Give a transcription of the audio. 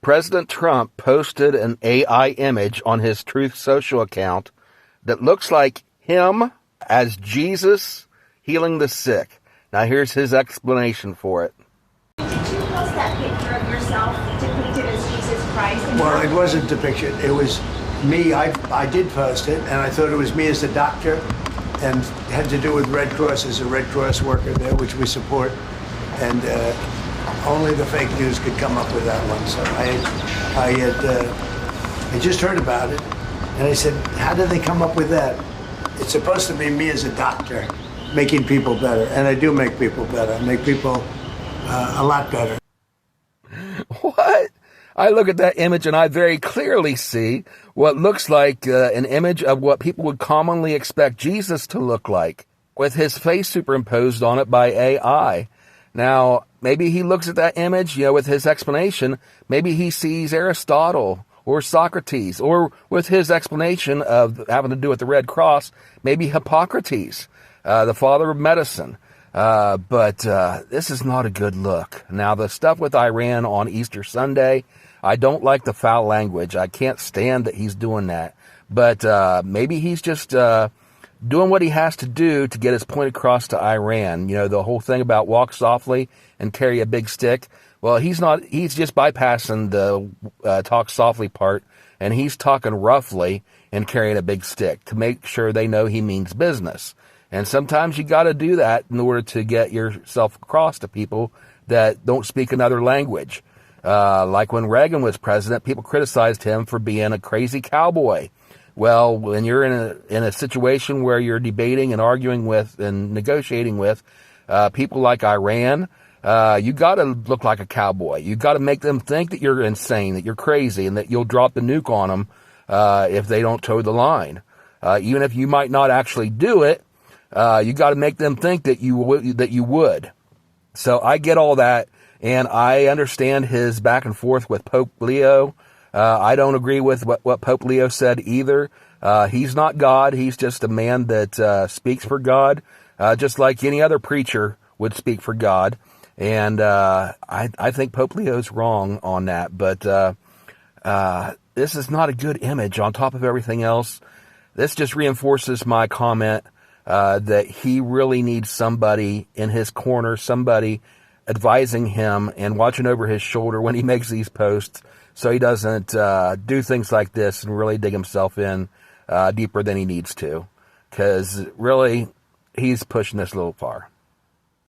President Trump posted an AI image on his Truth Social account that looks like him as Jesus healing the sick. Now here's his explanation for it. Did you post that picture of yourself depicted as Jesus Christ? Well, it wasn't depicted. It was me. I did post it, and I thought it was me as a doctor, and it had to do with Red Cross as a Red Cross worker there, which we support. And only the fake news could come up with that one. So I just heard about it, and I said, how did they come up with that? It's supposed to be me as a doctor making people better, and I do make people better. I make people a lot better. What? I look at that image and I very clearly see what looks like an image of what people would commonly expect Jesus to look like, with his face superimposed on it by AI. Now, maybe he looks at that image, with his explanation, maybe he sees Aristotle or Socrates, or with his explanation of having to do with the Red Cross, maybe Hippocrates, the father of medicine. But this is not a good look. Now, the stuff with Iran on Easter Sunday, I don't like the foul language. I can't stand that he's doing that. But maybe he's just doing what he has to do to get his point across to Iran. The whole thing about walk softly and carry a big stick. Well, he's just bypassing the talk softly part, and he's talking roughly and carrying a big stick to make sure they know he means business. And sometimes you got to do that in order to get yourself across to people that don't speak another language. Like when Reagan was president, people criticized him for being a crazy cowboy. Well, when you're in a situation where you're debating and arguing with and negotiating with people like Iran, you got to look like a cowboy. You got to make them think that you're insane, that you're crazy, and that you'll drop the nuke on them if they don't toe the line. Even if you might not actually do it, you got to make them think that you would. So I get all that, and I understand his back and forth with Pope Leo. I don't agree with what Pope Leo said either. He's not God. He's just a man that speaks for God, just like any other preacher would speak for God. And I think Pope Leo's wrong on that. But this is not a good image on top of everything else. This just reinforces my comment that he really needs somebody in his corner, somebody advising him and watching over his shoulder when he makes these posts, so he doesn't do things like this and really dig himself in deeper than he needs to. Because really, he's pushing this a little far.